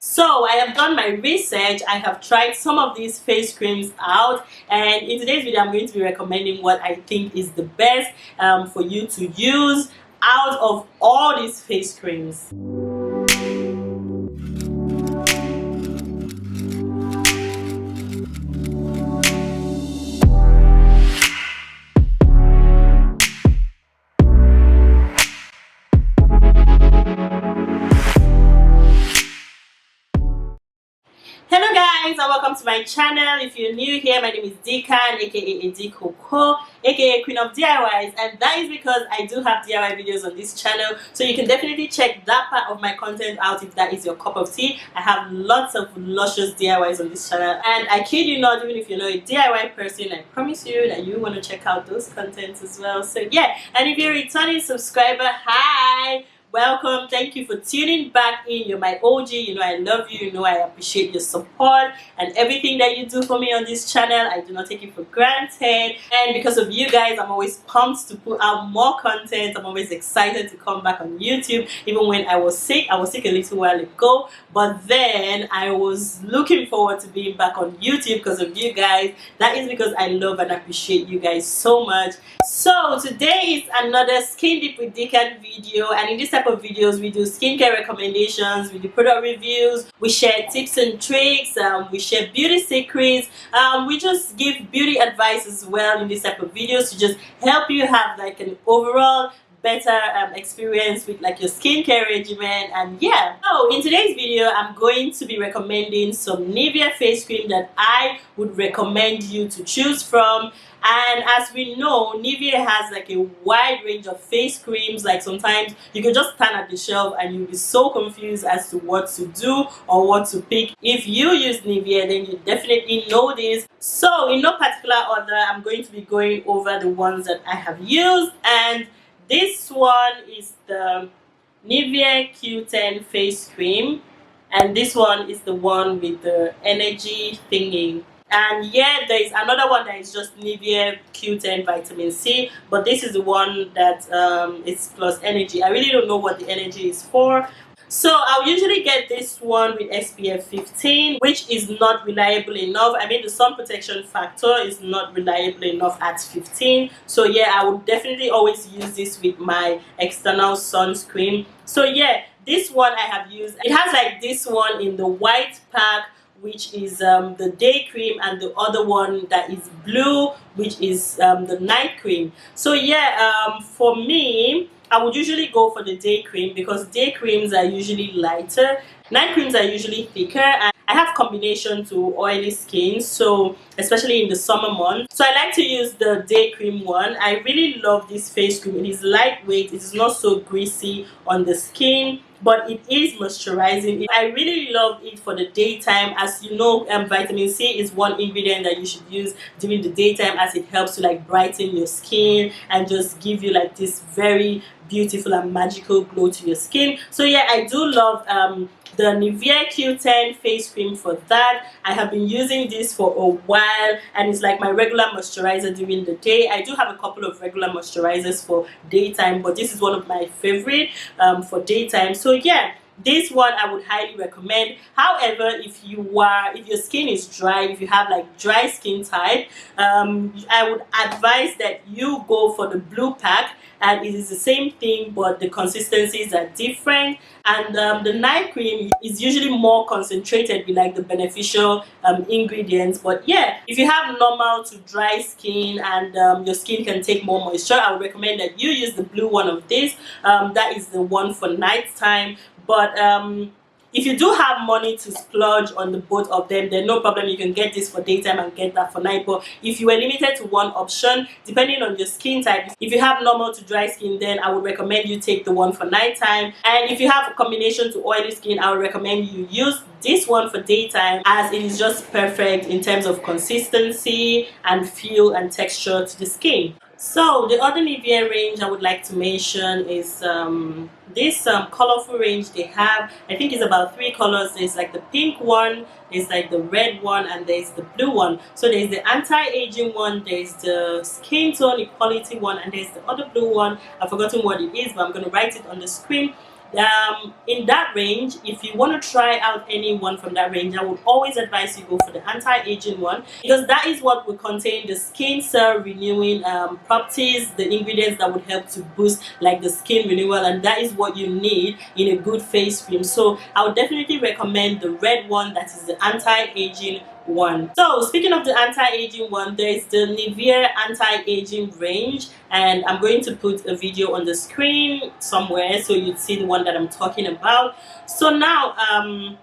So I have done my research. I have tried some of these face creams out, and in today's video I'm going to be recommending what I think is the best for you to use out of all these face creams. Hello guys, and welcome to my channel. If you're new here, my name is Dikan, aka Dikoko, aka Queen of DIYs, and that is because I do have DIY videos on this channel, so you can definitely check that part of my content out if that is your cup of tea. I have lots of luscious DIYs on this channel, and I kid you not, even if you're not a DIY person, I promise you that you want to check out those contents as well. So yeah, and if you're a returning subscriber, hi! Welcome, thank you for tuning back in. You're my OG, you know I love you, you know I appreciate your support and everything that you do for me on this channel. I do not take it for granted, and because of you guys I'm always pumped to put out more content. I'm always excited to come back on YouTube. Even when I was sick a little while ago, but then I was looking forward to being back on YouTube because of you guys. That is because I love and appreciate you guys so much. So today is another Skin Deep with Dikan video, and in this type of videos we do skincare recommendations, we do product reviews, we share tips and tricks, we share beauty secrets, we just give beauty advice as well in this type of videos to just help you have like an overall better experience with like your skincare regimen. And yeah, so in today's video I'm going to be recommending some Nivea face cream that I would recommend you to choose from. And as we know, Nivea has like a wide range of face creams. Like sometimes you can just stand at the shelf and you'll be so confused as to what to do or what to pick. If you use Nivea, then you definitely know this. So in no particular order, I'm going to be going over the ones that I have used, and this one is the Nivea Q10 face cream, and this one is the one with the energy thingy. And yeah, there is another one that is just Nivea Q10 vitamin C, but this is the one that is plus energy. I really don't know what the energy is for. So I'll usually get this one with SPF 15, which is not reliable enough. I mean, the sun protection factor is not reliable enough at 15. So yeah, I would definitely always use this with my external sunscreen. So yeah, this one I have used. It has like this one in the white pack, which is the day cream, and the other one that is blue, which is the night cream. So yeah, for me, I would usually go for the day cream because day creams are usually lighter, night creams are usually thicker, and I have combination to oily skin, so especially in the summer months. So I like to use the day cream one. I really love this face cream. It is lightweight, it is not so greasy on the skin, but it is moisturizing. I really love it for the daytime. As you know, vitamin C is one ingredient that you should use during the daytime, as it helps to like brighten your skin and just give you like this very beautiful and magical glow to your skin. So yeah, I do love the Nivea Q10 face cream for that. I have been using this for a while, and it's like my regular moisturizer during the day. I do have a couple of regular moisturizers for daytime, but this is one of my favorite for daytime. So yeah, this one I would highly recommend. However, if your skin is dry, if you have like dry skin type, I would advise that you go for the blue pack, and it is the same thing but the consistencies are different. And the night cream is usually more concentrated with like the beneficial ingredients. But yeah, if you have normal to dry skin and your skin can take more moisture, I would recommend that you use the blue one of this. That is the one for nighttime. But if you do have money to splurge on the both of them, then no problem, you can get this for daytime and get that for night. But if you were limited to one option, depending on your skin type, if you have normal to dry skin, then I would recommend you take the one for nighttime. And if you have a combination to oily skin, I would recommend you use this one for daytime, as it is just perfect in terms of consistency and feel and texture to the skin. So the other Nivea range I would like to mention is this colorful range they have. I think it's about 3 colors. There's like the pink one, there's like the red one, and there's the blue one. So there's the anti-aging one, there's the skin tone equality one, and there's the other blue one. I've forgotten what it is, but I'm going to write it on the screen. In that range, if you want to try out any one from that range, I would always advise you go for the anti-aging one, because that is what will contain the skin cell renewing properties, the ingredients that would help to boost like the skin renewal, and that is what you need in a good face cream. So I would definitely recommend the red one, that is the anti-aging one. So speaking of the anti-aging one, there is the Nivea Anti-Aging range, and I'm going to put a video on the screen somewhere so you'd see the one that I'm talking about. So now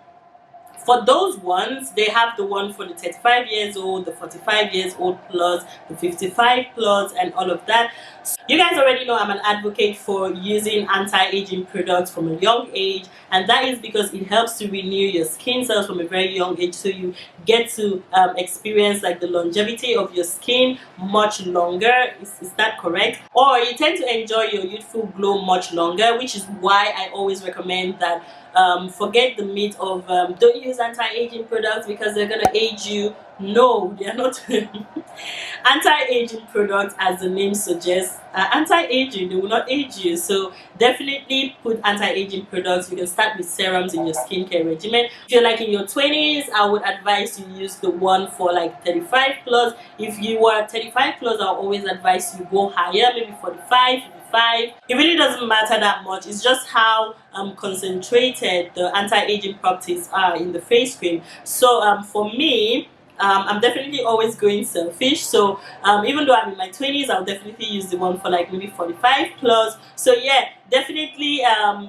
for those ones, they have the one for the 35 years old, the 45 years old plus, the 55 plus, and all of that. So you guys already know I'm an advocate for using anti-aging products from a young age, and that is because it helps to renew your skin cells from a very young age, so you get to experience like the longevity of your skin much longer. Is that correct? Or you tend to enjoy your youthful glow much longer, which is why I always recommend that forget the myth of don't use anti-aging products because they're gonna age you. No, they are not. Anti-aging products, as the name suggests, are anti-aging. They will not age you. So definitely put anti-aging products. You can start with serums in your skincare regimen. If you're like in your 20s, I would advise you use the one for like 35 plus. If you are 35 plus, I'll always advise you go higher, maybe 45, 55. It really doesn't matter that much. It's just how concentrated the anti-aging properties are in the face cream. So for me, I'm definitely always going selfish. So even though I'm in my 20s, I'll definitely use the one for like maybe 45 plus. So yeah, definitely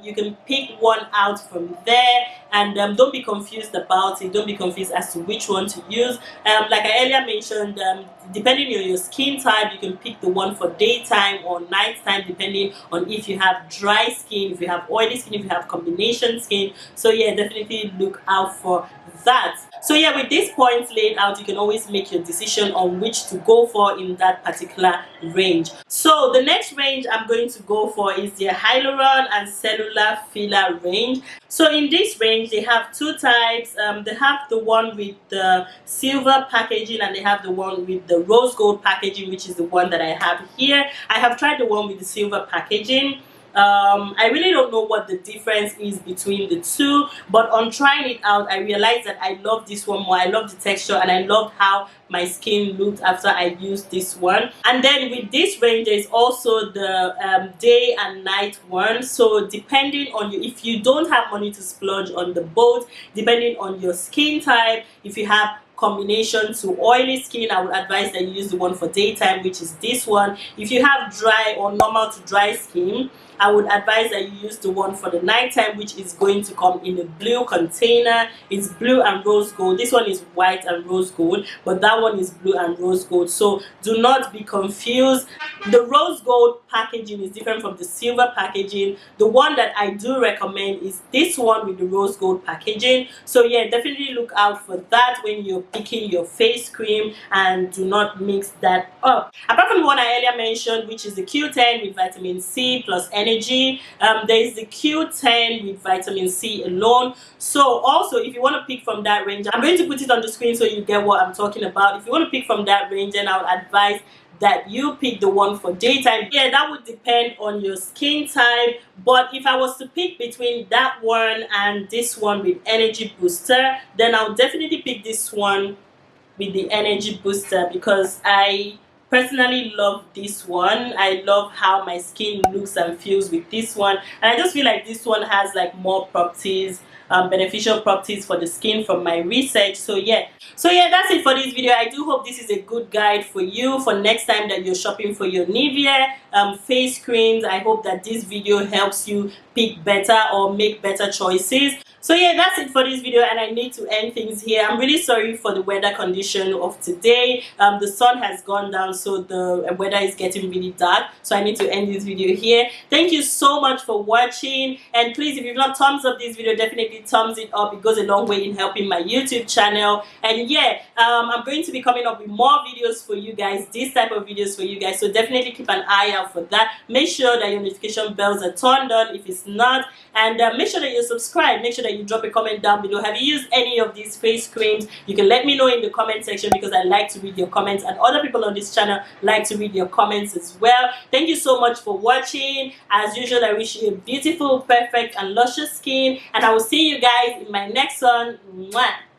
you can pick one out from there, and don't be confused about it. Don't be confused as to which one to use. Like I earlier mentioned, depending on your skin type, you can pick the one for daytime or nighttime, depending on if you have dry skin, if you have oily skin, if you have combination skin. So yeah, definitely look out for that. So yeah, with these points laid out, you can always make your decision on which to go for in that particular range. So the next range I'm going to go for is the Hyaluron and Cellular Filler range. So in this range, they have two types. They have the one with the silver packaging, and they have the one with the rose gold packaging, which is the one that I have here. I have tried the one with the silver packaging. I really don't know what the difference is between the two, but on trying it out, I realized that I love this one more. I love the texture, and I loved how my skin looked after I used this one. And then with this range, there is also the day and night one. So depending on you, if you don't have money to splurge on the both, depending on your skin type, if you have combination to oily skin, I would advise that you use the one for daytime, which is this one. If you have dry or normal to dry skin, I would advise that you use the one for the nighttime, which is going to come in a blue container. It's blue and rose gold. This one is white and rose gold, but that one is blue and rose gold. So do not be confused. The rose gold packaging is different from the silver packaging. The one that I do recommend is this one with the rose gold packaging. So yeah, definitely look out for that when you're picking your face cream, and do not mix that up. Apart from the one I earlier mentioned, which is the Q10 with vitamin C plus energy, there is the Q10 with vitamin C alone. So also, if you want to pick from that range, I'm going to put it on the screen so you get what I'm talking about. If you want to pick from that range, then I would advise that you pick the one for daytime. Yeah, that would depend on your skin type, but if I was to pick between that one and this one with energy booster, then I'll definitely pick this one with the energy booster, because I personally love this one. I love how my skin looks and feels with this one, and I just feel like this one has like more properties, beneficial properties for the skin from my research. So yeah, that's it for this video. I do hope this is a good guide for you for next time that you're shopping for your Nivea face creams. I hope that this video helps you pick better or make better choices. So yeah, that's it for this video, and I need to end things here. I'm really sorry for the weather condition of today. The sun has gone down, so the weather is getting really dark, so I need to end this video here. Thank you so much for watching, and please, if you've not thumbs up this video, definitely thumbs it up. It goes a long way in helping my YouTube channel. And yeah, I'm going to be coming up with more videos for you guys, this type of videos for you guys, so definitely keep an eye out for that. Make sure that your notification bells are turned on if it's not, and make sure that you're subscribed. Make sure that that you drop a comment down below. Have you used any of these face creams? You can let me know in the comment section, because I like to read your comments, and other people on this channel like to read your comments as well. Thank you so much for watching. As usual, I wish you a beautiful, perfect and luscious skin, and I will see you guys in my next one. Mwah.